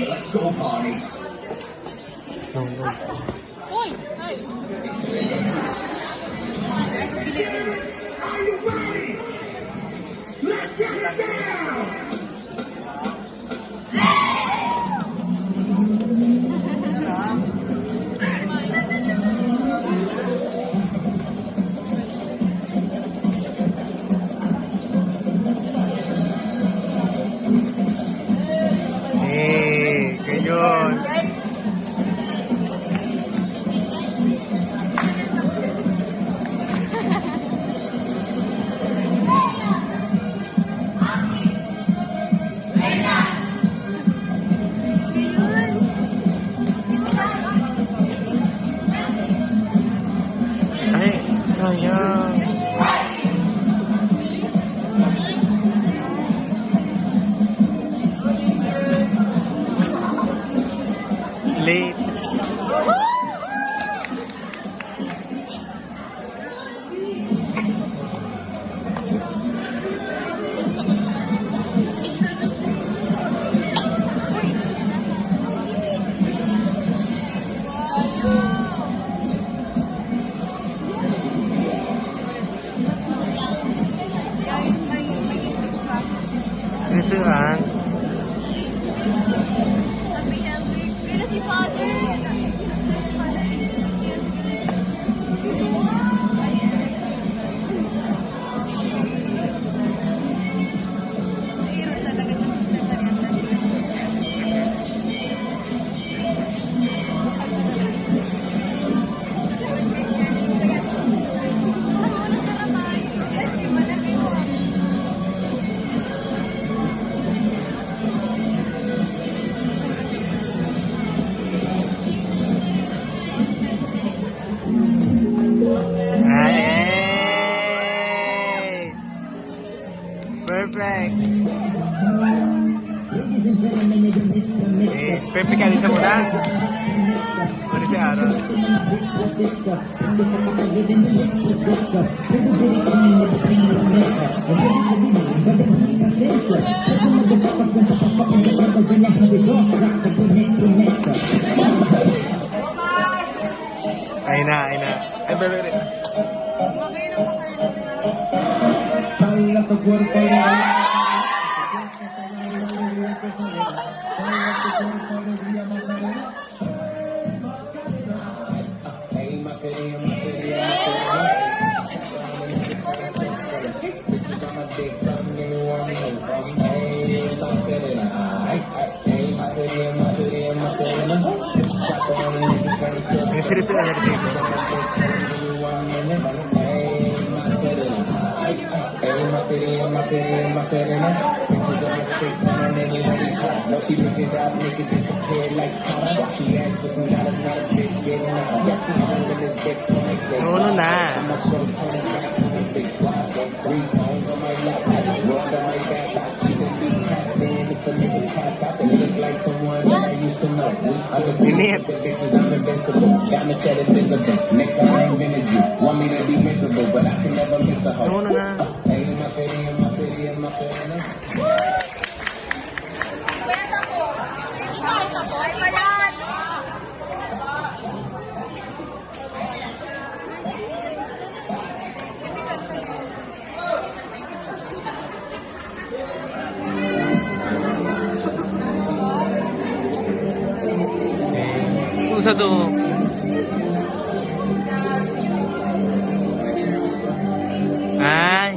Let's go party. Uy! Ay! Are you ready? Let's get it down. Ganyan. Ay, sayang. Late. Sinisuan. Wala si Father! Ay! Perfect. Perfect ka sa muna. Ano si Aaron? Ay na. Ay, bebe. Seriously, Uno na. Init. Uno na. Pwede ako! Pwede ako! Ay, payan! Usa to. Ay.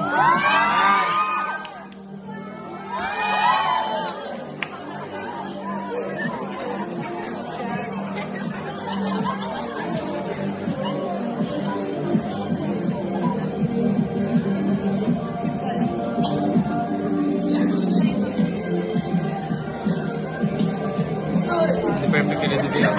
Hindi perfect ka dito yan.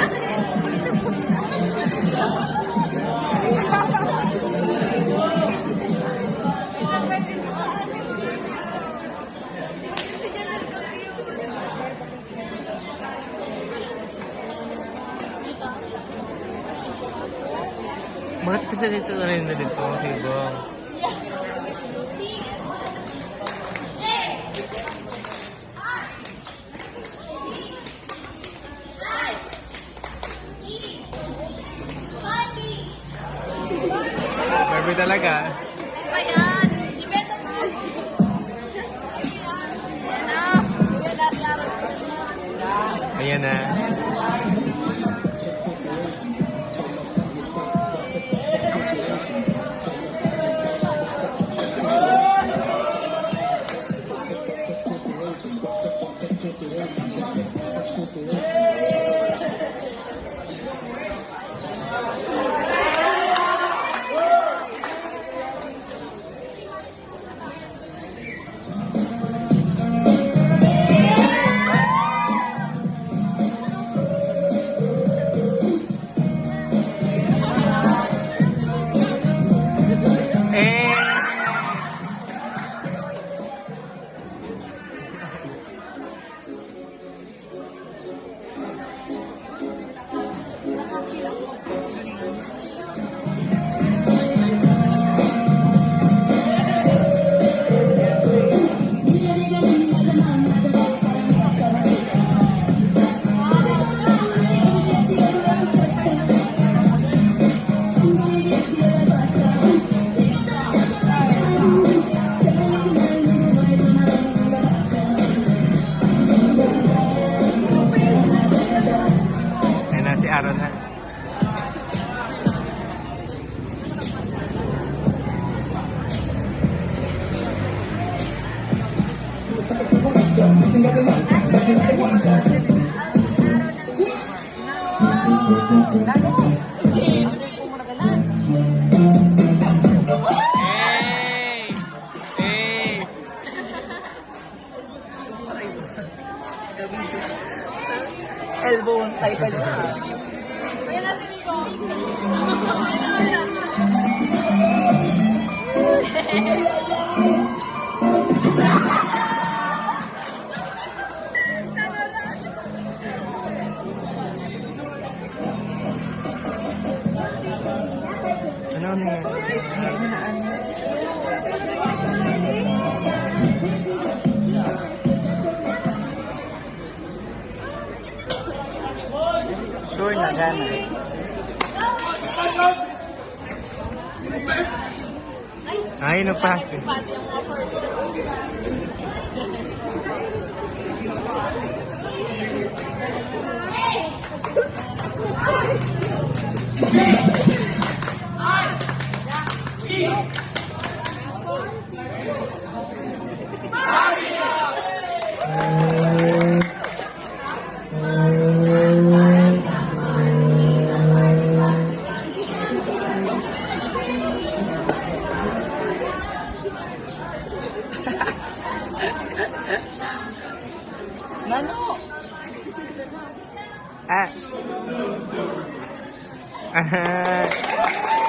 Bakit kasi sa rin na dito, Hibong? Grabe talaga. Ano ba yan? Depende po. Yan na. Yan na, Sharon. Ayan na. Ayan na si Aaron na. Hey! Hey! Elbow tayo pa siya. Ayan na si Nico. Ano na yan? Sure na gana. Ay, nagpas. Pass yung mga first. Nano? Ah. Ah.